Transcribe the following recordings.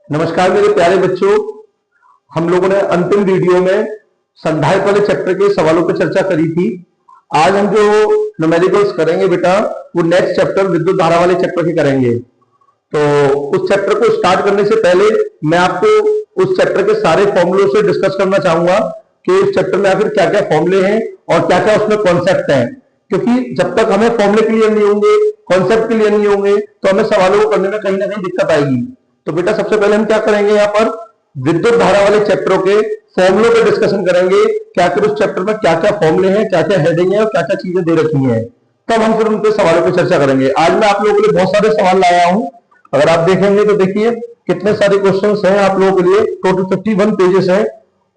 नमस्कार मेरे प्यारे बच्चों। हम लोगों ने अंतिम वीडियो में संधायक वाले चैप्टर के सवालों पर चर्चा करी थी। आज हम जो न्यूमेरिकल्स करेंगे बेटा वो नेक्स्ट चैप्टर विद्युत धारा वाले चैप्टर के करेंगे। तो उस चैप्टर को स्टार्ट करने से पहले मैं आपको उस चैप्टर के सारे फॉर्मूलों से डिस्कस करना चाहूंगा कि उस चैप्टर में आखिर क्या क्या फॉर्मूले हैं और क्या क्या उसमें कॉन्सेप्ट हैं। क्योंकि जब तक हमें फॉर्मूले क्लियर नहीं होंगे, कॉन्सेप्ट क्लियर नहीं होंगे, तो हमें सवालों को करने में कहीं ना कहीं दिक्कत आएगी। तो बेटा सबसे पहले हम क्या करेंगे, यहाँ पर विद्युत धारा वाले चैप्टरों के फॉर्मूलों पर डिस्कशन करेंगे कि आखिर उस चैप्टर में क्या क्या फॉर्मूले हैं, क्या क्या हेडिंग है और क्या क्या चीजें दे रखी हैं। तब हम फिर उनके सवालों पर चर्चा करेंगे। आज मैं आप लोगों के लिए बहुत सारे सवाल लाया हूं। अगर आप देखेंगे तो देखिए कितने सारे क्वेश्चंस हैं आप लोगों के लिए। टोटल 51 पेजेस हैं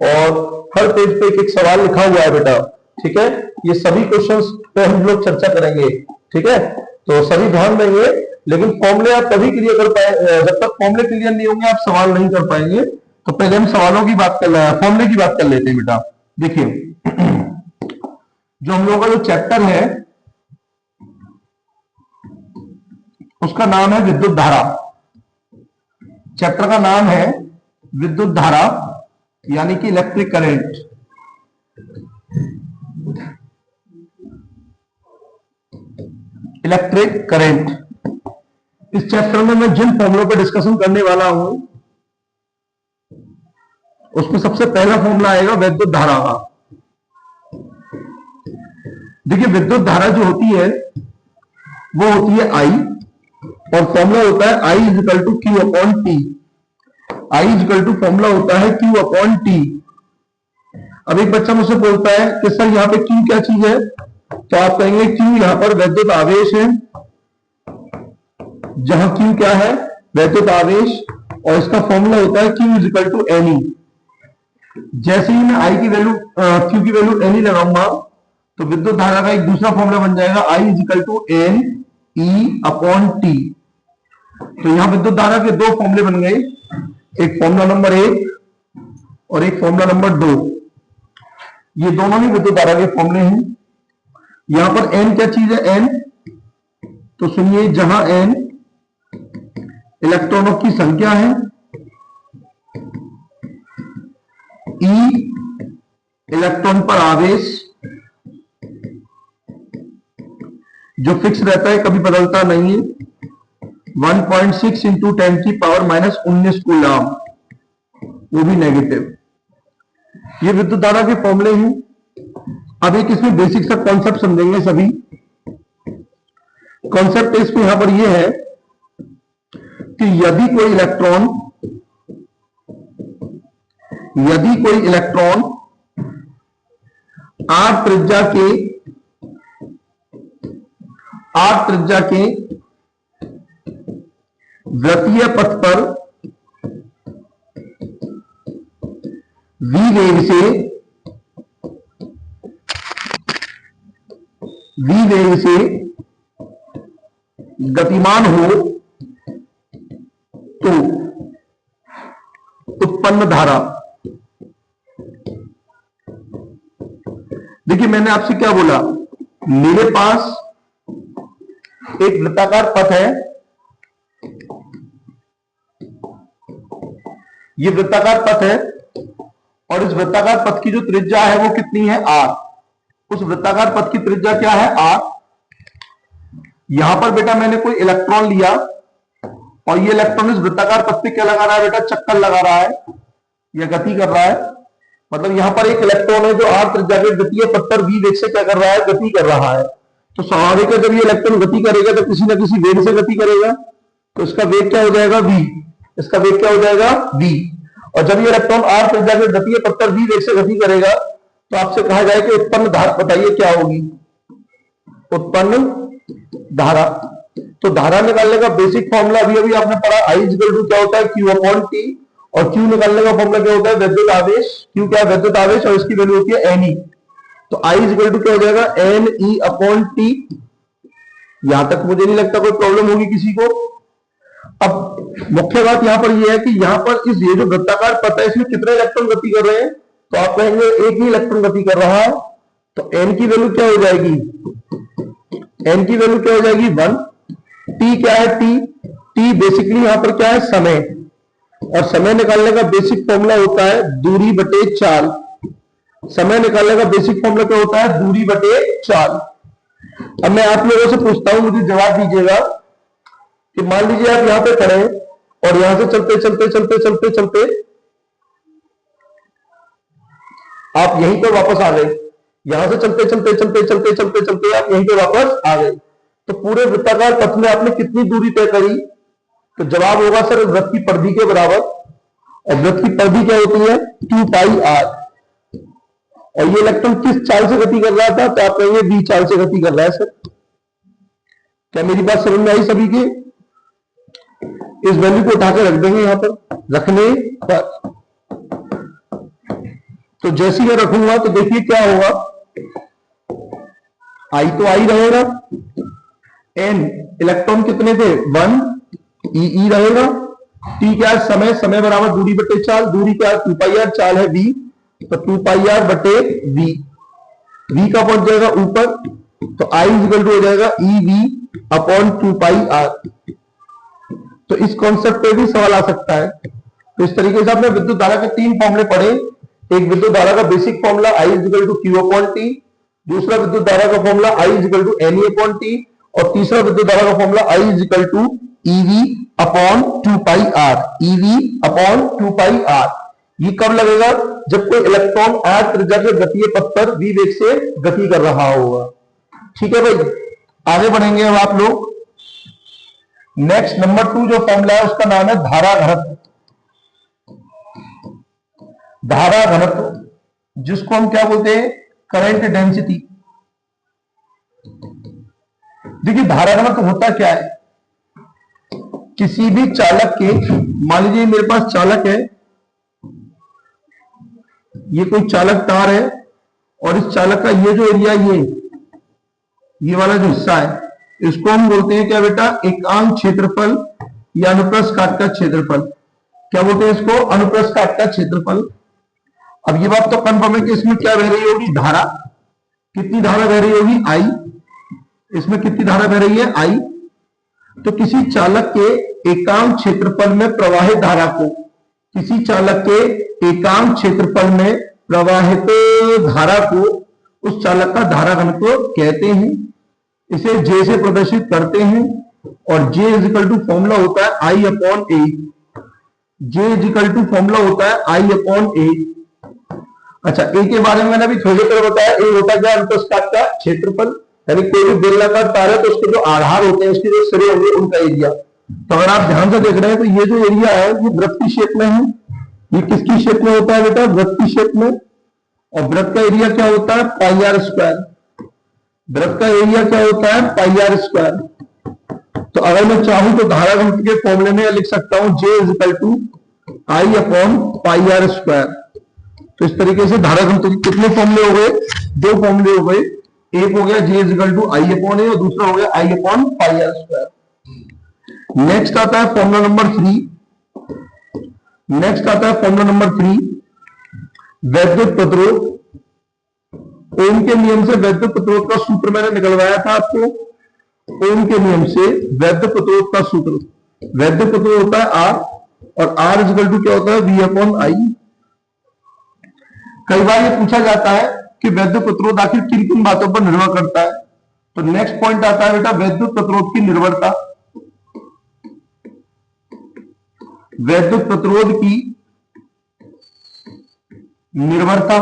और हर पेज पे एक एक सवाल लिखा हुआ है बेटा। ठीक है, ये सभी क्वेश्चंस पे हम लोग चर्चा करेंगे। ठीक है, तो सभी ध्यान देंगे, लेकिन फॉर्मूले आप तभी क्लियर कर पाए, जब तक फॉर्मूले क्लियर नहीं होंगे आप सवाल नहीं कर पाएंगे। तो पहले हम सवालों की बात कर फॉर्मूले की बात कर लेते हैं बेटा। देखिए जो हम लोगों का जो चैप्टर है उसका नाम है विद्युत धारा। चैप्टर का नाम है विद्युत धारा यानी कि इलेक्ट्रिक करंट। इलेक्ट्रिक करंट इस चैप्टर में मैं जिन फॉर्मूलों पर डिस्कशन करने वाला हूं उसमें सबसे पहला फॉर्मूला आएगा विद्युत धारा का। देखिए विद्युत धारा जो होती है वो होती है आई, और फॉर्मूला होता है I is equal to Q upon T. I is equal to formula होता है क्यू अपॉन टी। अब एक बच्चा मुझसे बोलता है कि सर यहाँ पे क्यू क्या चीज है, तो आप कहेंगे क्यू यहाँ पर वैद्युत आवेश है, जहां क्यू क्या है वैद्युत आवेश, और इसका फॉर्मूला होता है Q is equal to N e. जैसे ही मैं आई की वैल्यू क्यू की वैल्यू एन ई लगाऊंगा तो विद्युत धारा का एक दूसरा फॉर्मूला बन जाएगा I is equal to N E upon T. तो यहां विद्युत धारा के दो फॉर्मूले बन गए, एक फॉर्मूला नंबर 1 और एक फॉर्मूला नंबर 2। ये दोनों ही विद्युत धारा के फॉर्मूले हैं। यहां पर एन क्या चीज है, एन तो सुनिए, जहां एन इलेक्ट्रॉनों की संख्या है, ई इलेक्ट्रॉन पर आवेश जो फिक्स रहता है, कभी बदलता नहीं है, 1.6 इंटू 10 की पावर -19 कूलम, वो भी नेगेटिव। ये विद्युत धारा के फॉर्मूले हैं। अब एक इसमें बेसिक सा कॉन्सेप्ट समझेंगे सभी। कॉन्सेप्ट इसमें यहां पर यह है कि यदि कोई इलेक्ट्रॉन आर त्रिज्या के वृत्तीय पथ पर v वेग से गतिमान हो तो उत्पन्न धारा। देखिए मैंने आपसे क्या बोला, मेरे पास एक वृत्ताकार पथ है, ये वृत्ताकार पथ है, और इस वृत्ताकार पथ की जो त्रिज्या है वो कितनी है, आर। उस वृत्ताकार पथ की त्रिज्या क्या है, आर। यहां पर बेटा मैंने कोई इलेक्ट्रॉन लिया और ये इलेक्ट्रॉन इस वृत्ताकार पथ पे क्या लगा रहा है बेटा, चक्कर लगा रहा है या गति कर रहा है। मतलब यहां पर एक इलेक्ट्रॉन है जो आर त्रिज्या के द्वितीय पथ पर v वेग से क्या कर रहा है, गति कर रहा है। तो स्वाभाविक है जब ये इलेक्ट्रॉन गति करेगा तो किसी ना किसी वेग से गति करेगा, तो इसका वेग क्या हो जाएगा, v। इसका वेग क्या हो जाएगा, v। और जब ये इलेक्ट्रॉन आर त्रिज्या के द्वितीय पथ पर v वेग से गति करेगा तो आपसे कहा जाए कि उत्पन्न धारा बताइए क्या होगी, उत्पन्न धारा। तो धारा निकालने का बेसिक फॉर्मूला अभी आपने पढ़ा, आई इक्वल टू क्या होता है, क्यू अपॉन टी, और क्यू निकालने का फॉर्मूला क्या होता है, विद्युत आवेश। क्यू क्या है, विद्युत आवेश, और इसकी वैल्यू होती है एन ई। तो आई इक्वल टू क्या हो जाएगा, एन ई अपॉन टी। यहां तक मुझे नहीं लगता कोई प्रॉब्लम होगी किसी को। अब मुख्य बात यहां पर यह है कि यहां पर ये जो वृत्ताकार पथ है इसमें कितने इलेक्ट्रॉन गति कर रहे हैं, तो आप कहेंगे एक ही इलेक्ट्रॉन गति कर रहा है। तो एन की वैल्यू क्या हो जाएगी, एन की वैल्यू क्या हो जाएगी, 1। टी क्या है, टी बेसिकली यहां पर क्या है, समय। और समय निकालने का बेसिक फॉर्मूला होता है दूरी बटे चाल। समय निकालने का बेसिक फॉर्मूला क्या होता है? दूरी बटे चाल। अब मैं आप लोगों से पूछता हूं, मुझे जवाब दीजिएगा कि मान लीजिए आप यहां पे खड़े हैं और यहां से चलते चलते चलते चलते चलते आप यहीं पर वापस आ गए। यहां से चलते चलते चलते चलते चलते चलते आप यहीं पे वापस आ गए। तो पूरे वृत्ताकार पथ में आपने कितनी दूरी तय करी? तो जवाब होगा सर वृत्त की परिधि के बराबर। और वृत्त की परिधि क्या होती है? 2πr। और ये इलेक्ट्रॉन किस चाल से गति कर रहा था? तो आप कहेंगे v चाल से गति कर रहा है सर। क्या मेरी बात समझ में आई सभी की? इस वैल्यू को उठाकर रख देंगे यहां पर। रखने पर तो जैसे ही रखूंगा तो देखिए क्या होगा। आई तो आई रहेगा। एन इलेक्ट्रॉन कितने थे? 1 ई रहेगा। टी क्या है? समय। समय बराबर दूरी बटे चाल। दूरी क्या है? 2πr। चाल है v। तो 2πr बटे v। v का पहुंच जाएगा ऊपर तो i इक्वल टू हो जाएगा ई वी अपॉन 2πr। तो इस कॉन्सेप्ट पे भी सवाल आ सकता है। तो इस तरीके से आपने विद्युत धारा के 3 फॉर्मूले पढ़े। एक विद्युत धारा का basic formula I equal to Q upon t. दूसरा विद्युत धारा का formula I equal to n upon t. और तीसरा विद्युत धारा का formula I equal to e v upon 2πr। E v upon 2πr। ये कब लगेगा? जब कोई इलेक्ट्रॉन r त्रिज्या के गतीय पथ पर v वेग से गति कर रहा होगा। ठीक है भाई, आगे बढ़ेंगे अब आप लोग। नेक्स्ट नंबर 2 जो फॉर्मूला है उसका नाम है धारा घनत्व। धारा घनत्व जिसको हम क्या बोलते हैं? Current density. देखिए धारा घनत्व होता क्या है? किसी भी चालक के, मान लीजिए मेरे पास चालक है, ये कोई चालक तार है और इस चालक का ये जो एरिया, ये वाला जो हिस्सा है, इसको हम बोलते हैं क्या बेटा? एकांक क्षेत्रफल या अनुप्रस्थ काट का क्षेत्रफल। क्या बोलते हैं इसको? अनुप्रस्थ काट का क्षेत्रफल। अब ये बात तो कंफर्म है कि इसमें क्या बह रही होगी? धारा। कितनी धारा बह रही होगी? आई। इसमें कितनी धारा बह रही है? आई। तो किसी चालक के एकांक क्षेत्रफल में प्रवाहित धारा को, किसी चालक के एकांक क्षेत्रफल में प्रवाहित धारा को उस चालक का धारा घनत्व कहते हैं। इसे J से प्रदर्शित करते हैं और J इजिकल टू फॉर्मूला होता है I upon A. J is equal to formula होता है आई अपॉन ए। अच्छा, ए के बारे में मैंने अभी थोड़ी देर बताया। ए होता है क्या? अनुप्रस्थ काट का क्षेत्रफल। यानी कोई भी बेलनाकार तार है तो उसके जो आधार होते हैं, उसके जो सिरे होंगे, उनका एरिया। तो अगर आप ध्यान से देख रहे हैं तो ये जो एरिया है ये वृत्त की शेप में है। ये किसकी शेप में होता है बेटा? वृत्त की शेप में। और वृत्त का एरिया क्या होता है? पाई आर स्क्वायर। वृत्त का एरिया क्या होता है? पाई आर स्क्वायर। तो अगर मैं चाहूं तो धारा घनत्व के फॉर्मूले में लिख सकता हूं J is equal to I upon pi are square. तो इस तरीके से धारा घनत्व के कितने फॉर्मूले हो गए? 2 फॉर्मूले हो गए। एक हो गया J is equal to I upon A और दूसरा हो गया I upon pi are square. Next आता है फॉर्मूला नंबर 3। नेक्स्ट आता है फॉर्मूला नंबर 3, वैद्युत प्रतिरोध। ओम के नियम से वैद्युत प्रतिरोध का सूत्र मैंने निकलवाया था आपको। ओम के नियम से वैद्युत प्रतिरोध का सूत्र, वैद्युत प्रतिरोध होता है R और R इक्वल टू क्या होता है? V upon I। कई बार ये पूछा जाता है कि वैद्युत प्रतिरोध आखिर किन किन बातों पर निर्भर करता है। तो नेक्स्ट पॉइंट आता है बेटा वैद्युत प्रतिरोध की निर्भरता। वैद्युत प्रतिरोध की निर्भरता।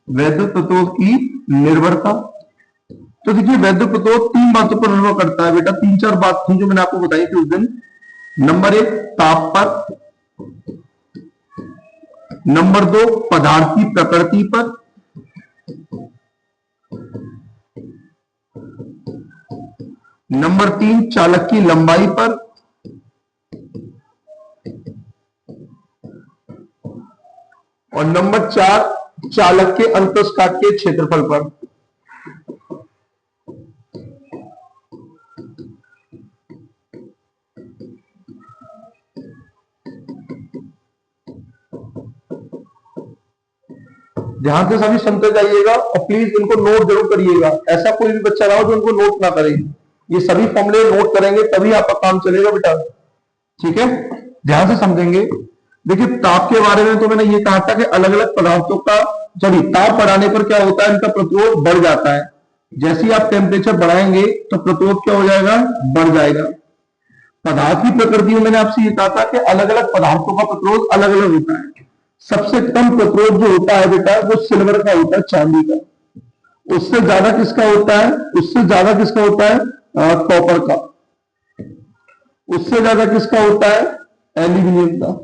वैद्युत प्रतिरोध की निर्भरता। तो देखिए वैद्युत प्रतिरोध 3 बातों पर निर्भर करता है बेटा। 3-4 बात थी जो मैंने आपको बताई थी उस दिन। नंबर 1 ताप पर, नंबर 2 पदार्थ की प्रकृति पर, नंबर 3 चालक की लंबाई पर, और नंबर 4 चालक के अंतःस्थ काट के क्षेत्रफल पर। ध्यान से सभी सुनते जाइएगा और प्लीज इनको नोट जरूर करिएगा। ऐसा कोई भी बच्चा ना हो जो इनको नोट ना करे। ये सभी फॉर्मूले नोट करेंगे तभी आपका काम चलेगा बेटा, ठीक है। ध्यान से समझेंगे। देखिए ताप के बारे में तो मैंने ये कहा था कि अलग अलग पदार्थों का जब ताप बढ़ाने पर क्या होता है, इनका प्रतिरोध बढ़ जाता है। जैसे ही आप टेम्परेचर बढ़ाएंगे तो प्रतिरोध क्या हो जाएगा, बढ़ जाएगा। पदार्थ की प्रकृति में मैंने आपसे ये कहा था कि अलग अलग पदार्थों का प्रतिरोध अलग अलग होता है। सबसे कम प्रतिरोध जो होता है बेटा वो सिल्वर का होता है, चांदी का। उससे ज्यादा किसका होता है, उससे ज्यादा किसका होता है, कॉपर का। उससे ज्यादा किसका होता है, एल्यूमिनियम का।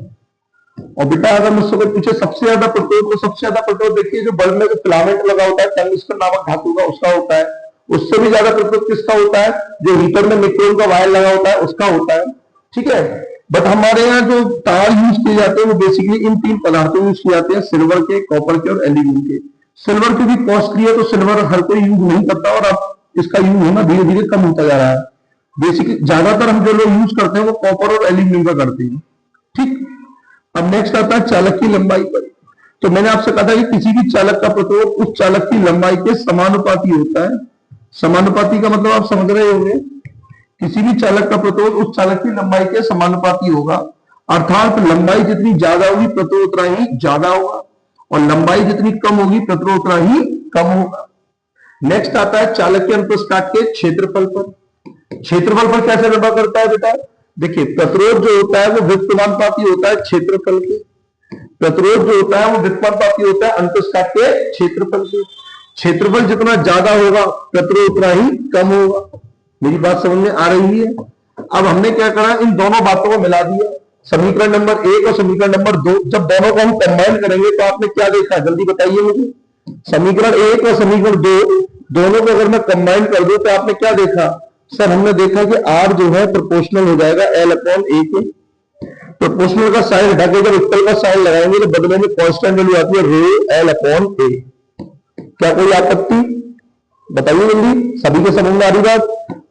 और बेटा अगर मुझसे कोई पूछे सबसे ज्यादा प्रतिरोध, तो सबसे ज्यादा प्रतिरोध देखिए जो बल्ब में जो फिलामेंट लगा होता है टंगस्टन नामक धातु का, उसका होता है। उससे भी ज्यादा प्रतिरोध किसका होता है, जो हीटर में निकोल का वायर लगा होता है उसका होता है, ठीक है। बट हमारे यहाँ जो तार यूज किए जाते हैं वो बेसिकली इन तीन पदार्थों यूज किए जाते हैं, सिल्वर के, कॉपर के और एल्यूमिनियम के। सिल्वर की भी कॉस्टली है तो सिल्वर हर कोई यूज नहीं करता और अब इसका यूज होना धीरे धीरे कम होता जा रहा है। बेसिकली ज्यादातर हम जो लोग यूज करते हैं वो कॉपर और एल्यूमिनियम का करते हैं, ठीक। अब नेक्स्ट आता है चालक की लंबाई पर। तो मैंने आपसे कहा था कि किसी भी चालक का प्रतिरोध उस चालक की लंबाई के समानुपाती होता है। समानुपाती का मतलब आप समझ रहे होंगे, किसी भी चालक का प्रतिरोध उस चालक की लंबाई के समानुपाती होगा। अर्थात लंबाई जितनी ज्यादा होगी प्रतिरोध उतना ही ज्यादा होगा और लंबाई जितनी कम होगी प्रतिरोध उतना ही कम होगा। नेक्स्ट आता है चालक के अंतस्काट के क्षेत्रफल पर। क्षेत्रफल पर कैसे निर्भर करता है बेटा, देखिए प्रतिरोध जो होता है वो व्युत्क्रमानुपाती होता है क्षेत्रफल के। प्रतिरोध जो होता है वो व्युत्क्रमानुपाती होता है अंतस्काट के क्षेत्रफल के। क्षेत्रफल जितना ज्यादा होगा प्रतिरोध उतना ही कम होगा। मेरी बात समझ में आ रही है। अब हमने क्या करा, इन दोनों बातों को मिला दिया, समीकरण नंबर 1 और समीकरण नंबर 2। जब दोनों को हम कंबाइन करेंगे तो आपने क्या देखा, जल्दी बताइए मुझे। समीकरण 1 और समीकरण 2 दोनों को अगर मैं कंबाइन कर दूं तो आपने क्या देखा, सर हमने देखा कि R जो है प्रोपोर्शनल हो जाएगा L/A के। प्रोपोर्शनल का साइन हटा के जब इक्वल का साइन लगाएंगे तो बदले में कांस्टेंट वैल्यू आती है ρ L/A। क्या कोई आपत्ति, बताइए जल्दी, सभी के समझ में आ रही बात।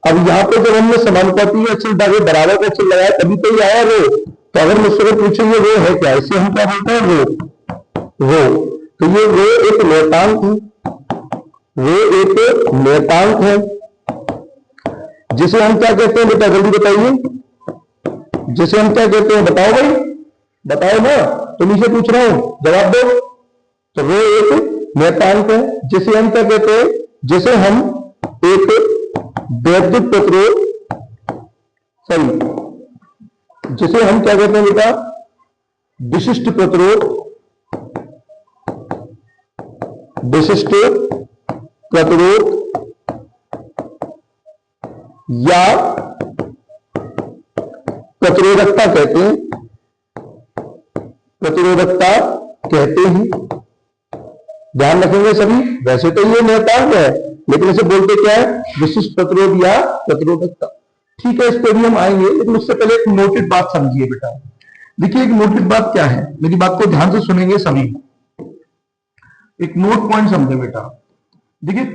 अब यहाँ पे जब हमने समानुपाती का अक्षर डाले, बराबर का अक्षर लगाया तभी तो ये आया रो। तो अगर मुझसे पूछेंगे रो है क्या, इसे हम क्या बोलते हैं, रो। तो ये रो एक नियतांक है, रो एक नियतांक है जिसे हम क्या कहते हैं बेटा, जल्दी बताइए, जिसे हम क्या कहते हैं, बताओ भाई, बताओ ना, तो नीचे पूछ रहा हूं जवाब दो। तो रो एक नियतांक है जिसे हम क्या कहते हैं, जिसे हम एक वैद्युत प्रतिरोध, सही, जिसे हम क्या कहते हैं बेटा, विशिष्ट प्रतिरोध, विशिष्ट प्रतिरोध या प्रतिरोधकता कहते हैं, प्रतिरोधकता कहते हैं। ध्यान रखेंगे सभी। वैसे तो ये नियतांक है लेकिन इसे बोलते क्या है, विशिष्ट प्रतिरोध या प्रतिरोधकता, ठीक है। इस पे भी हम आएंगे लेकिन उससे पहले एक नोटेड बात समझिए बेटा। देखिए एक नोटेड बात क्या है, मेरी बात को ध्यान से सुनेंगे सभी, एक नोट पॉइंट समझे बेटा। देखिए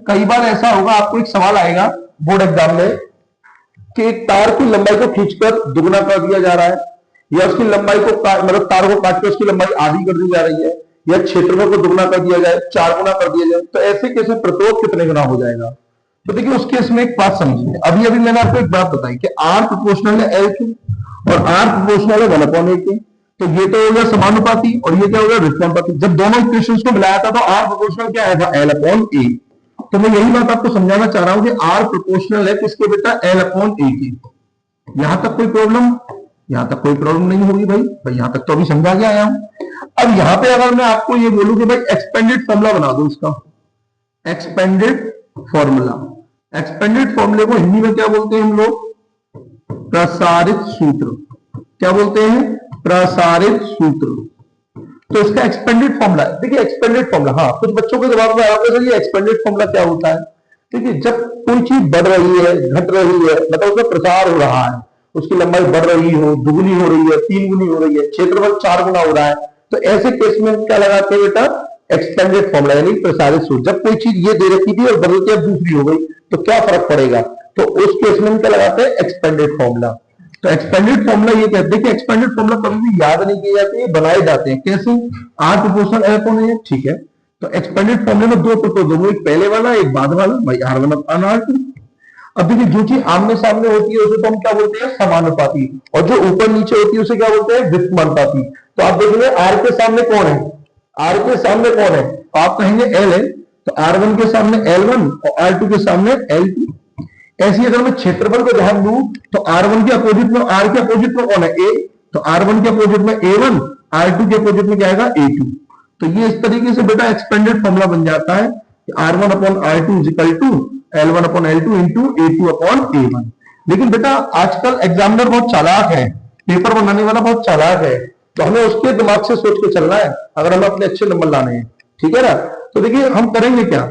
कई बार ऐसा होगा, आपको एक सवाल आएगा बोर्ड एग्जाम में कि एक तार की लंबाई को खींचकर दुगना कर दिया जा रहा है, या उसकी लंबाई को मतलब तार को काट के उसकी लंबाई आधी कर दी जा रही है, या क्षेत्रफल को दुगना कर दिया जाए, 4 गुना कर दिया जाए, तो ऐसे केस में प्रतिरोध कितने गुना हो जाएगा। तो देखिए उस केस में एक बात समझिए, अभी अभी मैंने आपको एक बात बताई कि R प्रोपोर्शनल है L के और R प्रोपोर्शनल है 1/A के। तो ये तो हो गया समानुपाती और ये क्या हो गया व्युत्क्रमानुपाती। जब दोनों इक्वेशंस को मिलाया था तो R प्रोपोर्शनल क्या आएगा, L/A। तो मैं यही बात आपको समझाना चाह रहा हूं कि R प्रोपोर्शनल है किसके बेटा, L/A के। यहां तक कोई प्रॉब्लम, यहां तक कोई प्रॉब्लम नहीं होगी भाई यहां तक तो अभी समझा के आया हूं। अब यहां पे अगर मैं आपको ये बोलूं कि भाई एक्सपेंडेड फॉर्मूला बना दो इसका, एक्सपेंडेड फॉर्मूला, एक्सपेंडेड फॉर्मूले को हिंदी में क्या बोलते हैं हम लोग, प्रसारित सूत्र। क्या बोलते हैं, प्रसारित सूत्र। तो इसका एक्सपेंडेड फॉर्मूला, देखिए एक्सपेंडेड फॉर्मूला, हाँ कुछ बच्चों के जवाब में आया सर ये एक्सपेंडेड फॉर्मूला क्या होता है। देखिए जब कोई चीज बढ़ रही है, घट रही है, मतलब उसका प्रसार हो रहा है, उसकी लंबाई बढ़ रही हो, दुगुनी हो रही है, 3 गुनी हो रही है, क्षेत्रफल 4 गुना हो रहा है, तो ऐसे केस में क्या लगाते हैं बेटा, एक्सपेंडेड फॉर्मूला यानी प्रसारित सूत्र। जब कोई चीज ये दे रखी थी और बदल के अब दूसरी हो गई तो क्या फर्क पड़ेगा, तो उस केस में क्या लगाते हैं, एक्सपेंडेड फॉर्मूला। तो एक्सपेंडेड फॉर्मूला ये कहते हैं कि एक्सपेंडेड फॉर्मूला कभी भी याद नहीं किए जाते, बनाए जाते हैं। कैसे? आर प्रोपोर्शनल एफ होने, ठीक है। तो एक्सपेंडेड फॉर्मूले में दो प्रोपोर्शनल, एक पहले वाला एक बाद वाला, भाई R1 अपॉन R2। अब देखिए जो चीज आमने सामने होती है उसे तो हम क्या बोलते हैं? समानुपाती, और जो ऊपर नीचे होती है उसे क्या बोलते हैं? व्युत्क्रमानुपाती। तो आप देखेंगे R के सामने कौन है? R के सामने कौन है? तो आप कहेंगे L है, तो R1 के सामने L1 और R2 के सामने L2। ऐसी अगर मैं क्षेत्रफल को ध्यान दूं तो R1 के अपोजिट में, R के अपोजिट में कौन है? A, तो R1 के अपोजिट में A1, R2 के अपोजिट में क्या आएगा? A2। तो ये इस तरीके से बेटा एक्सपेंडेड फॉर्मूला बन जाता है कि R1 upon R2 is equal to L1 upon L2 into A2 upon A1। लेकिन बेटा आजकल एग्जामिनर बहुत चालाक है, पेपर बनाने वाला बहुत चालाक है, तो हमें उसके दिमाग से सोच के चलना है अगर हमें अपने अच्छे नंबर लाने हैं, ठीक है ना। तो देखिए हम करेंगे क्या,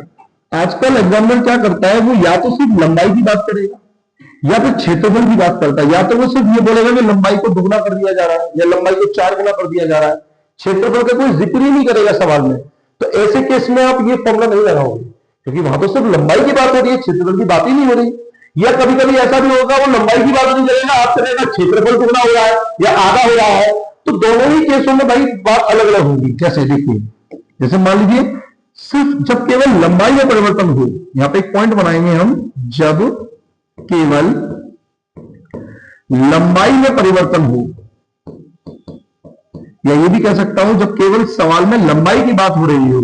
आजकल एग्जामिनर क्या करता है, वो या तो सिर्फ लंबाई की बात करेगा या फिर क्षेत्रफल की बात करता है। या तो वो सिर्फ ये बोलेगा कि लंबाई को दुगना कर दिया जा रहा है या लंबाई को 4 गुना कर दिया जा रहा है, क्षेत्रफल का कोई जिक्र ही नहीं करेगा सवाल में। तो ऐसे केस में आप ये फॉर्मूला नहीं लगाओगे, क्योंकि वहां तो सिर्फ लंबाई की बात हो रही है, क्षेत्रफल की बात ही नहीं हो रही। या कभी कभी ऐसा भी होगा वो लंबाई की बात नहीं करेगा, आप करेगा क्षेत्रफल दुगना हो रहा है या आधा हो रहा है, तो दोनों ही केसों में भाई बात अलग अलग होगी। जैसे देखिए, जैसे मान लीजिए सिर्फ जब केवल लंबाई में परिवर्तन हो, यहां पे एक पॉइंट बनाएंगे हम, जब केवल लंबाई में परिवर्तन हो, या ये भी कह सकता हूं जब केवल सवाल में लंबाई की बात हो रही हो,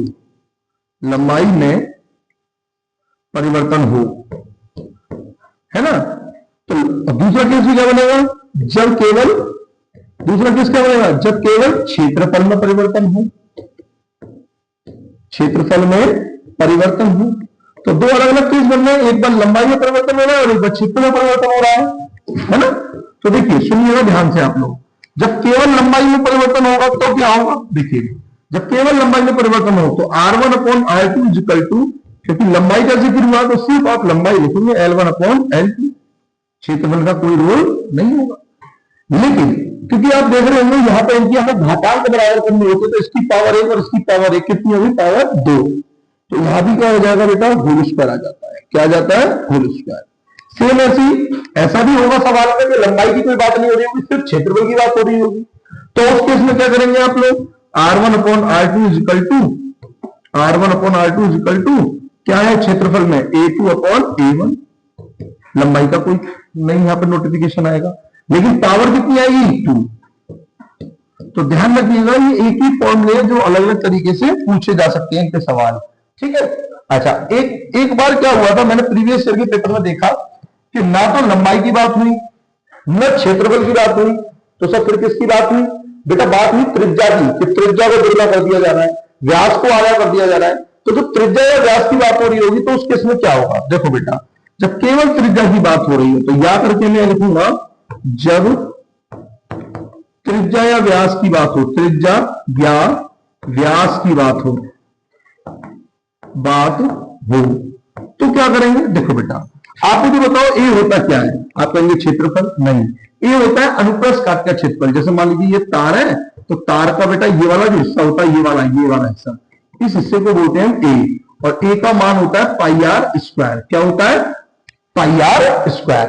लंबाई में परिवर्तन हो, है ना। तो दूसरा केस भी क्या बनेगा, जब केवल, दूसरा केस क्या बनेगा, जब केवल क्षेत्रफल में परिवर्तन हो, क्षेत्रफल में परिवर्तन हो। तो दो अलग अलग केस बन रहे हैं, एक बार लंबाई में परिवर्तन हो रहा है और एक बार क्षेत्र में परिवर्तन हो रहा है ना। तो देखिए सुनिएगा ध्यान से आप लोग, जब केवल लंबाई में परिवर्तन होगा तो क्या होगा, देखिए जब केवल लंबाई में परिवर्तन हो तो R1 upon R2 is equal to, क्योंकि लंबाई का जिक्र हुआ तो सिर्फ आप लंबाई लिखेंगे L1 अपॉन L2, क्षेत्रफल का कोई रोल नहीं होगा। लेकिन क्योंकि आप देख रहे होंगे यहाँ पे इनकी हमें घातांक बराबर करनी होती है, तो इसकी पावर 1 और इसकी पावर 1 कितनी होगी, पावर 2। तो यहां भी क्या हो जाएगा बेटा, होल स्क्वायर आ जाता है। क्या आ जाता है, होल स्क्वायर। सेम ऐसा भी होगा सवाल में कि लंबाई की कोई बात नहीं हो रही होगी, सिर्फ क्षेत्रफल की बात हो रही होगी। तो उस केस में क्या करेंगे आप लोग, R1 upon R2 is equal to, R1 upon R2 is equal to क्या है क्षेत्रफल में, A2 अपॉन A1। लंबाई का कोई नहीं यहाँ पर नोटिफिकेशन आएगा, लेकिन पावर कितनी आएगी, 2। तो ध्यान रखिएगा ये एक ही फॉर्मूले जो अलग अलग तरीके से पूछे जा सकते हैं इनके सवाल, ठीक है। अच्छा, एक बार क्या हुआ था, मैंने प्रीवियस ईयर के पेपर में देखा कि ना तो लंबाई की बात हुई न क्षेत्रफल की बात हुई, तो सब फिर किसकी बात हुई बेटा, बात हुई त्रिज्या की, कि त्रिज्या को दुगना कर दिया जा रहा है, व्यास को आधा कर दिया जा रहा है। तो जो त्रिज्या या व्यास की बात हो रही होगी तो उस केस में क्या होगा, देखो बेटा जब केवल त्रिज्या की बात हो रही है तो या करके मैं लिखूंगा, जब त्रिज्या या व्यास की बात हो, त्रिज्या या व्यास की बात हो तो क्या करेंगे, देखो बेटा आप मुझे बताओ ए होता क्या है, आप कहेंगे क्षेत्रफल, नहीं, ए होता है अनुप्रस्थ काट का क्षेत्रफल। जैसे मान लीजिए ये तार है, तो तार का बेटा ये वाला जो हिस्सा होता है, ये वाला हिस्सा, इस हिस्से को बोलते हैं ए, और ए का मान होता है पाई आर स्क्वायर। क्या होता है, पाई आर स्क्वायर।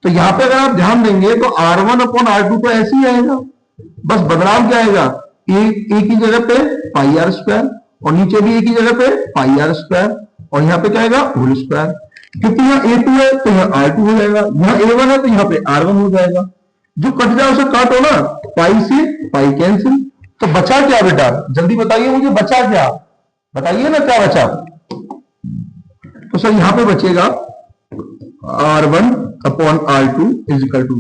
तो यहां पे अगर आप ध्यान देंगे तो R1 अपॉन R2 तो ऐसे ही आएगा, बस बदलाव क्या आएगा, ए की जगह पे पाई आर स्क्वायर और नीचे भी ए की जगह पे पाई आर स्क्वायर, और यहाँ पे क्या आएगा, होल स्क्वायर। क्योंकि यहाँ A2 है तो यहाँ R2 हो जाएगा, यहाँ A1 है तो यहाँ पे R1 हो जाएगा। जो कट जाए उसे काटो ना, पाई से पाई कैंसिल। तो बचा क्या बेटा, जल्दी बताइए मुझे, बचा क्या, बताइए ना क्या बचा। तो सर यहाँ पे बचेगा R1 upon R2 is equal to,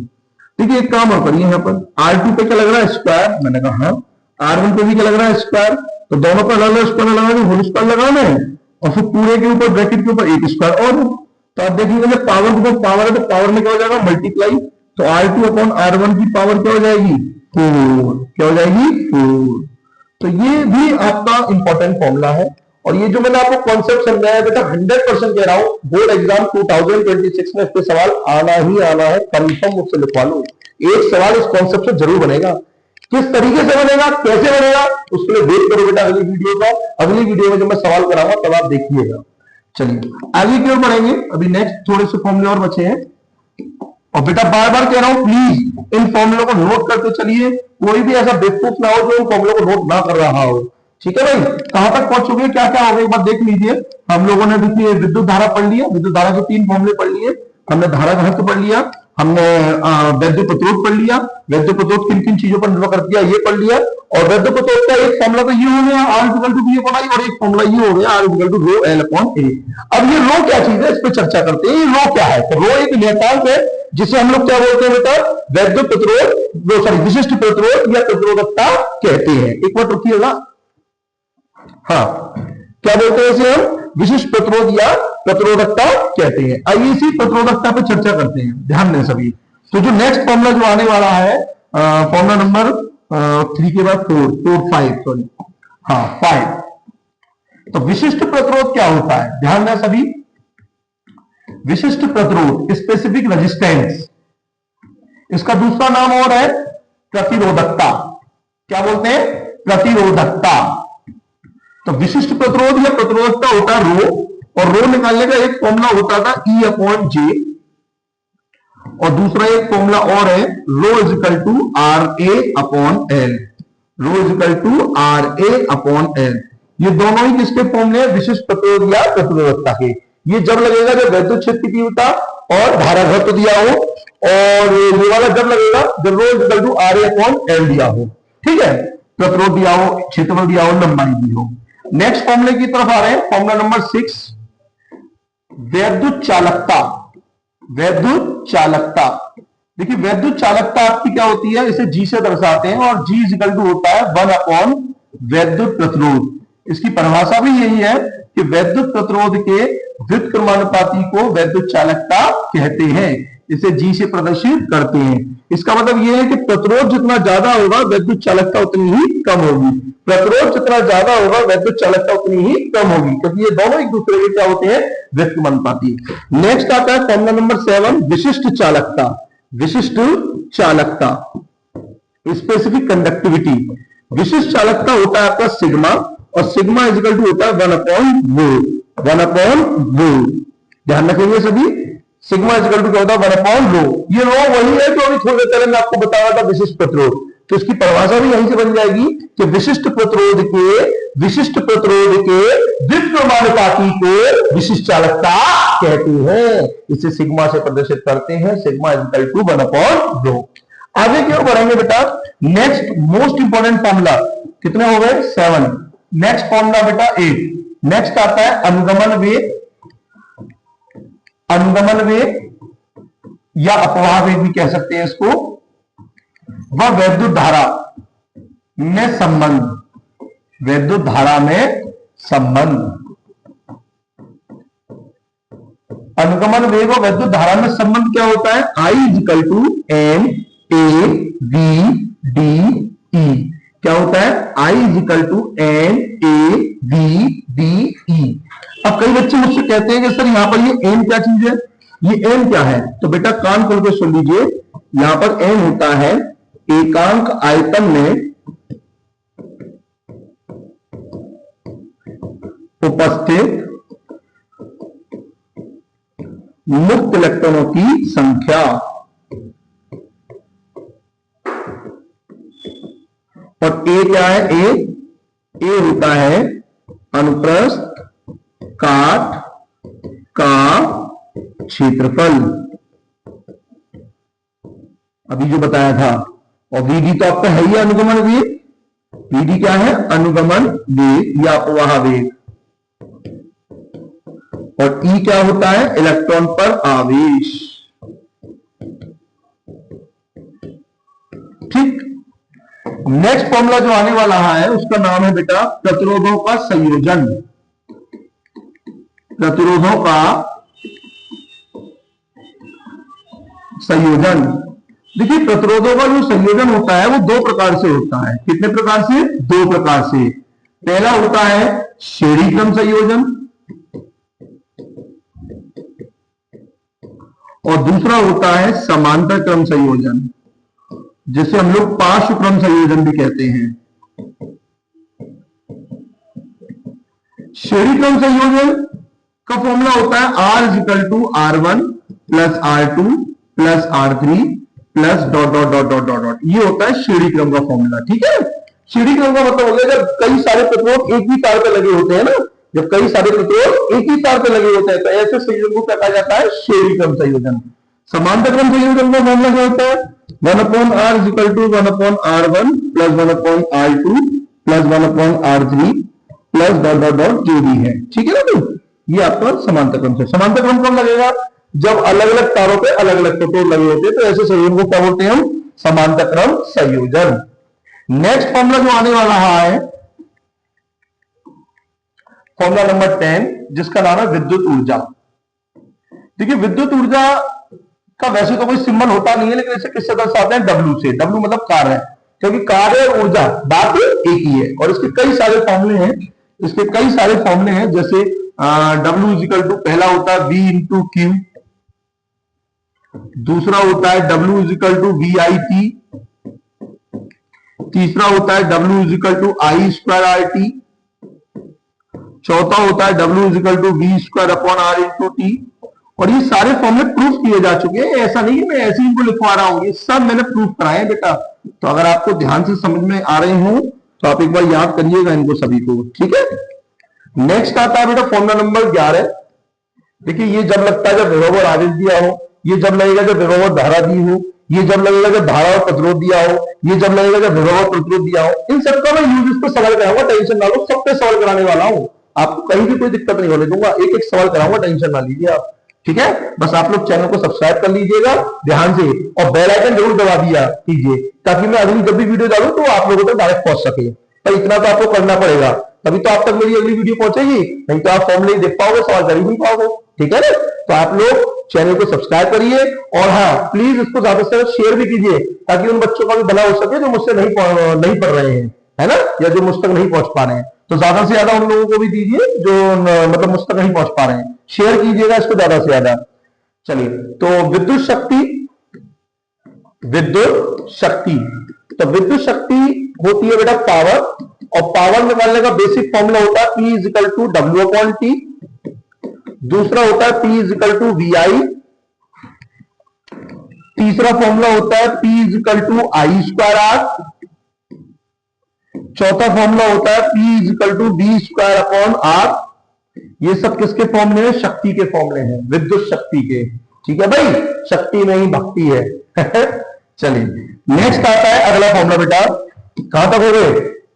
देखिए एक काम और करिए, यहाँ पर R2 पे क्या लग रहा है, स्क्वायर, मैंने कहा हाँ, R1 पे भी क्या लग रहा है, स्क्वायर, तो दोनों पर अलग अलग स्क्वायर लगाना, होल स्क्वायर लगाना है, और फिर पूरे के ऊपर ब्रैकेट के ऊपर एक स्क्वायर और। तो आप देखिएगा जब पावर के ऊपर पावर है तो पावर में क्या हो जाएगा, मल्टीप्लाई, तो R2 अपॉन R1 की पावर क्या हो जाएगी, 4, क्या हो जाएगी, 4। तो ये भी आपका इंपॉर्टेंट फॉर्मूला है, और ये जो मैंने आपको कॉन्सेप्ट समझाया बेटा 100% कह रहा हूं, बोर्ड एग्जाम 2026 में इसके सवाल आना ही आना है, कंफर्म मुझसे लिखवा लो, एक सवाल इस कॉन्सेप्ट से जरूर बनेगा। किस तरीके से बनेगा, कैसे बनेगा, उसके लिए वेट करो बेटा अगली वीडियो का। अगली वीडियो में जब मैं सवाल कराऊंगा तब आप देखिएगा। चलिए आगे की ओर बढ़ेंगे, अभी नेक्स्ट थोड़े से फॉर्मूले और बचे हैं। और बेटा बार बार कह रहा हूं प्लीज इन फॉर्मूलों को नोट करते चलिए, कोई भी ऐसा बेवकूफ ना हो जो इन फॉर्मूलों को नोट ना कर रहा हो। ठीक है भाई, कहां तक पहुंच चुके हैं, क्या क्या हो गया एक बार देख लीजिए। हम लोगों ने देखिए विद्युत धारा पढ़ लिया, विद्युत धारा के 3 फॉर्मूले पढ़ लिए, हमने धारा घनत्व पढ़ लिया, हमने वैद्युत प्रतिरोध पढ़ लिया, वैद्युत प्रतिरोध किन किन चीजों पर निर्भर करती है ये पढ़ लिया, और वैद्युत प्रतिरोध का एक फॉर्मूला तो ये हो गया R equal to V upon I, और एक फॉर्मूला ये हो गया R equal to rho L upon A। अब ये रो क्या चीज है, इस पर चर्चा करते हैं। ये रो क्या है, तो रो एक नियतांक है जिसे हम लोग क्या बोलते हैं बेटा, वैद्युत प्रतिरोध, सॉरी विशिष्ट प्रतिरोध या प्रतिरोधकता कहते हैं। एक बार रुकिएगा, हाँ क्या बोलते हैं इसे हम, विशिष्ट प्रतिरोध या प्रतिरोधकता कहते हैं। आइए इसी प्रतिरोधकता पर चर्चा करते हैं, ध्यान दें सभी। तो जो नेक्स्ट फॉर्मूला जो आने वाला है, फॉर्मूला नंबर 3 के बाद 5 सॉरी, हाँ 5। तो विशिष्ट प्रतिरोध क्या होता है, ध्यान दें सभी। विशिष्ट प्रतिरोध स्पेसिफिक रेजिस्टेंस, इसका दूसरा नाम और है प्रतिरोधकता। क्या बोलते हैं, प्रतिरोधकता। तो विशिष्ट प्रतिरोध या प्रतिरोधकता होता है रो, और रो निकालने का एक फॉर्मूला होता था E अपॉन जे, और दूसरा एक फॉर्मूला और है rho is equal to R A upon L, rho is equal to R A upon L. ये दोनों ही किसके फॉर्मूले हैं, विशिष्ट प्रतिरोध या प्रतिरोधकता के। ये जब लगेगा जब वैद्युत क्षेत्र की तीव्रता और धारा घनत्व दिया हो, और ये वाला जब लगेगा जब rho is equal to R A upon L दिया हो। ठीक है, प्रतिरोध दिया हो, क्षेत्रफल दिया हो, लंबाई दी हो। नेक्स्ट फॉर्मूले की तरफ आ रहे हैं, फॉर्मूला नंबर 6 वैद्युत चालकता। वैद्युत चालकता, देखिए वैद्युत चालकता आपकी क्या होती है, इसे G से दर्शाते हैं, और G इक्वल टू होता है 1 अपॉन वैद्युत प्रतिरोध। इसकी परिभाषा भी यही है कि वैद्युत प्रतिरोध के व्युत्क्रमानुपाती को वैद्युत चालकता कहते हैं, इसे G से प्रदर्शित करते हैं। इसका मतलब यह है कि प्रतिरोध जितना ज्यादा होगा वैद्युत चालकता उतनी ही कम होगी, प्रतिरोध जितना ज्यादा होगा वैद्युत चालकता उतनी ही कम होगी, क्योंकि ये दोनों एक दूसरे के क्या होते हैं, व्युत्क्रमानुपाती। नेक्स्ट आता है फॉर्मूला नंबर 7 विशिष्ट चालकता। विशिष्ट चालकता स्पेसिफिक कंडक्टिविटी। विशिष्ट चालकता होता है आपका सिग्मा, और सिग्मा इज इक्वल टू होता है 1 अपॉन रो, 1 अपॉन रो। ध्यान रखेंगे सभी, सिग्मा इज इक्वल टू क्या होता है 1 अपॉन रो। ये रो वही है जो अभी थोड़ी देर पहले मैं आपको बता रहा था विशिष्ट प्रतिरोध। तो इसकी परिभाषा भी यहीं से बन जाएगी कि विशिष्ट प्रतिरोध के व्युत्क्रमानुपाती को विशिष्ट चालकता कहते हैं, इसे सिग्मा से प्रदर्शित करते हैं, sigma is equal to 1 upon rho. आगे क्यों बढ़ेंगे बेटा, नेक्स्ट मोस्ट इंपॉर्टेंट फॉर्मूला कितने हो गए, 7। नेक्स्ट फॉर्मूला बेटा 8। नेक्स्ट आता है अनुगमन वेग। अनुगमन वेग या अपवाह वेग भी कह सकते हैं इसको, वह वैद्युत धारा में संबंध, वैद्युत धारा में संबंध। अनुगमन वेग और वैद्युत धारा में संबंध क्या होता है, I is equal to m a v d e. क्या होता है, I is equal to m a v d e. अब कई बच्चे मुझसे कहते हैं कि सर यहां पर ये एम क्या चीज है, ये एम क्या है। तो बेटा कान खोल के सुन लीजिए, यहां पर एम होता है एकांक आयतन में उपस्थित मुक्त इलेक्ट्रॉनों की संख्या, और ए क्या है, ए होता है अनुप्रस्थ काट का क्षेत्रफल, अभी जो बताया था। और वीडी तो आपका है ही अनुगमन वेग, वीडी क्या है, अनुगमन वेग या अपवाह वेग, और ई क्या होता है, इलेक्ट्रॉन पर आवेश। ठीक, नेक्स्ट फॉर्मूला जो आने वाला है उसका नाम है बेटा प्रतिरोधों का संयोजन। प्रतिरोधों का संयोजन। देखिए प्रतिरोधों का जो संयोजन होता है वो 2 प्रकार से होता है। कितने प्रकार से, 2 प्रकार से। पहला होता है श्रेणी क्रम संयोजन, और दूसरा होता है समांतर क्रम संयोजन, जिसे हम लोग पार्श्व क्रम संयोजन भी कहते हैं। श्रेणी क्रम संयोजन का फॉर्मूला होता है R is equal to R1 plus R2 plus R3 plus dot dot dot dot dot dot, ये होता है श्रेणी क्रम का फॉर्मूला। ठीक है, श्रेणी क्रम का मतलब हो गया जब कई सारे प्रतिरोध एक ही तार पे लगे होते हैं ना, जब कई सारे प्रतिरोध एक ही तार पे लगे होते हैं तो ऐसे संयोजन को क्या कहा जाता है, श्रेणी क्रम संयोजन। समांतर क्रम संयोजन का फॉर्मूला क्या होता है, 1/r is equal to 1/r1 plus 1/r2 plus 1/r3 plus dot dot dot जो भी है। ठीक है ना भाई, ये आपका समांतर क्रम से। समांतर क्रम कौन लगेगा, जब अलग अलग तारों पे अलग अलग प्रतिरोध लगे होते हैं तो ऐसे संयोजन को क्या बोलते हैं हम, समांतर क्रम संयोजन। नेक्स्ट फॉर्मूला जो आने वाला है फॉर्मूला नंबर 10, जिसका नाम है विद्युत ऊर्जा। देखिए विद्युत ऊर्जा का वैसे तो कोई सिंबल होता नहीं है, लेकिन इसे किससे दर्शाते हैं, W से। W मतलब कार्य, क्योंकि कार्य और ऊर्जा बात एक ही है और इसके कई सारे फॉर्मूले हैं, इसके कई सारे फॉर्मूले हैं। जैसे W इज इक्वल टू, पहला होता है V इंटू क्यू, दूसरा होता है W is equal to VIT, तीसरा होता है W is equal to I square RT, चौथा होता है W is equal to V square upon R into T। और ये सारे फॉर्मूले प्रूफ किए जा चुके हैं, ऐसा नहीं है मैं ऐसे ही इनको लिखवा रहा हूं, ये सब मैंने प्रूफ कराए हैं बेटा। तो अगर आपको ध्यान से समझ में आ रहे हो तो आप एक बार याद करिएगा इनको सभी को। ठीक है, नेक्स्ट आता है बेटा फॉर्मूला नंबर 11। देखिए ये जब लगता है जब विभव और आवेश दिया हो, ये जब लगेगा जब विभव और धारा दी हो, ये जब लगेगा जब धारा और प्रतिरोध दिया हो, ये जब लगेगा जब विभव और प्रतिरोध दिया हो। इन सबका मैं यूज इस पर सवाल कराऊंगा, टेंशन ना लो, सब पे सवाल कराने वाला हूं, आपको कहीं भी कोई दिक्कत नहीं होने दूंगा, एक एक सवाल कराऊंगा, टेंशन ना लीजिए आप। ठीक है, बस आप लोग चैनल को सब्सक्राइब कर लीजिएगा ध्यान से और बेल आइकन जरूर दबा दिया कीजिए, ताकि मैं अगली जब भी वीडियो डालूं तो आप लोगों तक डायरेक्ट पहुंच सके। तो इतना तो आपको करना पड़ेगा, तभी तो आप तक मेरी अगली वीडियो पहुंचेगी, नहीं तो आप फॉर्मूले देख पाओगे, सवाल कर ही नहीं पाओगे। ठीक है ना, तो आप लोग चैनल को सब्सक्राइब करिए और हाँ प्लीज इसको ज्यादा से ज्यादा शेयर भी कीजिए, ताकि उन बच्चों का भी भला हो सके जो मुझसे नहीं पढ़ रहे हैं, है ना, या जो मुझ तक नहीं पहुंच पा रहे हैं। तो ज्यादा से ज्यादा उन लोगों को भी दीजिए जो मतलब मुझ तक नहीं पहुंच पा रहे हैं, शेयर कीजिएगा इसको ज्यादा से ज्यादा। चलिए, तो विद्युत शक्ति, विद्युत शक्ति, तो विद्युत शक्ति होती है बेटा पावर, और पावर निकालने का बेसिक फॉर्मूला होता है P is equal to W upon T, दूसरा होता है P is equal to VI, तीसरा फॉर्मूला होता है P is equal to I square R, चौथा फॉर्मूला होता है P is equal to V square upon R। ये सब किसके फॉर्मूले हैं, शक्ति के फॉर्मूले हैं, विद्युत शक्ति के। ठीक है भाई, शक्ति में ही भक्ति है। चलिए नेक्स्ट आता है अगला फॉर्मूला बेटा, कहां तक हो गए,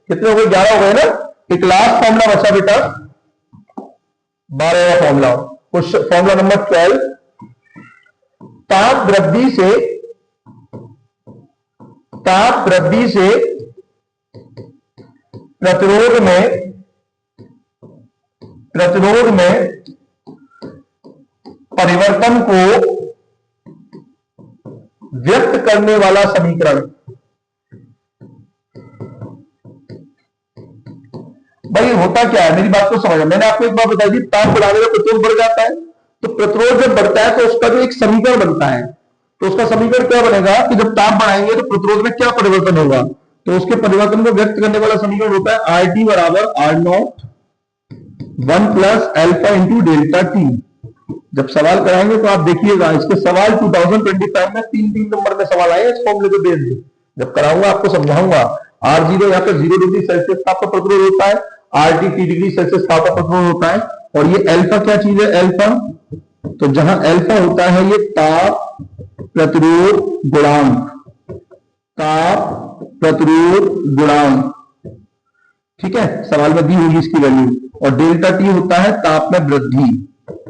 कितने हो गए, 11 हो गए ना। एक लास्ट फॉर्मूला बचा बेटा, 12वां फॉर्मूला, फॉर्मूला नंबर 12। ताप वृद्धि से प्रतिरोध में परिवर्तन को व्यक्त करने वाला समीकरण। भाई होता क्या है, मेरी बात को समझो, मैंने आपको एक बात बताई थी, ताप बढ़ाने का प्रतिरोध बढ़ जाता है, तो प्रतिरोध जब बढ़ता है तो उसका जो एक समीकरण बनता है, तो उसका समीकरण क्या बनेगा कि जब ताप बढ़ाएंगे तो प्रतिरोध में क्या परिवर्तन होगा, तो उसके परिवर्तन को व्यक्त करने वाला समीकरण होता है RT बराबर R0 1 plus alpha into delta T. जब सवाल कराएंगे तो आप देखिएगा, इसके सवाल 2025 में 3 नंबर में सवाल आए इस फॉर्मूले को बेस पे, जब कराऊंगा आपको समझाऊंगा। R0 यहाँ पे 0 डिग्री सेल्सियस ताप का प्रतिरोध होता है, RT 3 डिग्री सेल्सियस ताप का प्रतिरोध होता है, और ये अल्फा क्या चीज है, अल्फा, तो जहां अल्फा होता है ये ताप प्रतिरोध गुणांक, ताप प्रतिरोध गुणांक। ठीक है, सवाल में दी होगी इसकी वैल्यू, और डेल्टा टी होता है ताप में वृद्धि,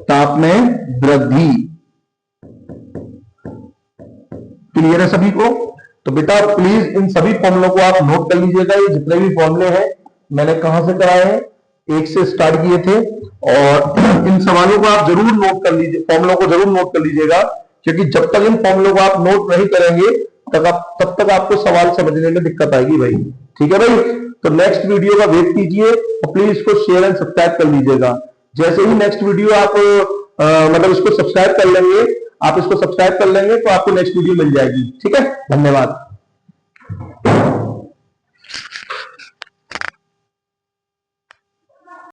ताप में वृद्धि। क्लियर है सभी को। तो बेटा प्लीज इन सभी फॉर्मूलों को आप नोट कर लीजिएगा, ये जितने भी फॉर्मूले हैं मैंने कहां से कराए हैं, 1 से स्टार्ट किए थे, और इन सवालों को आप जरूर नोट कर लीजिए, फॉर्मूलों को जरूर नोट कर लीजिएगा, क्योंकि जब तक इन फॉर्मूलों को आप नोट नहीं करेंगे तब तक आपको सवाल समझने में दिक्कत आएगी भाई। ठीक है भाई, तो नेक्स्ट वीडियो का वेट कीजिए और प्लीज इसको शेयर एंड सब्सक्राइब कर लीजिएगा। जैसे ही नेक्स्ट वीडियो आप मतलब इसको सब्सक्राइब कर लेंगे, आप इसको सब्सक्राइब कर लेंगे तो आपको नेक्स्ट वीडियो मिल जाएगी। ठीक है, धन्यवाद।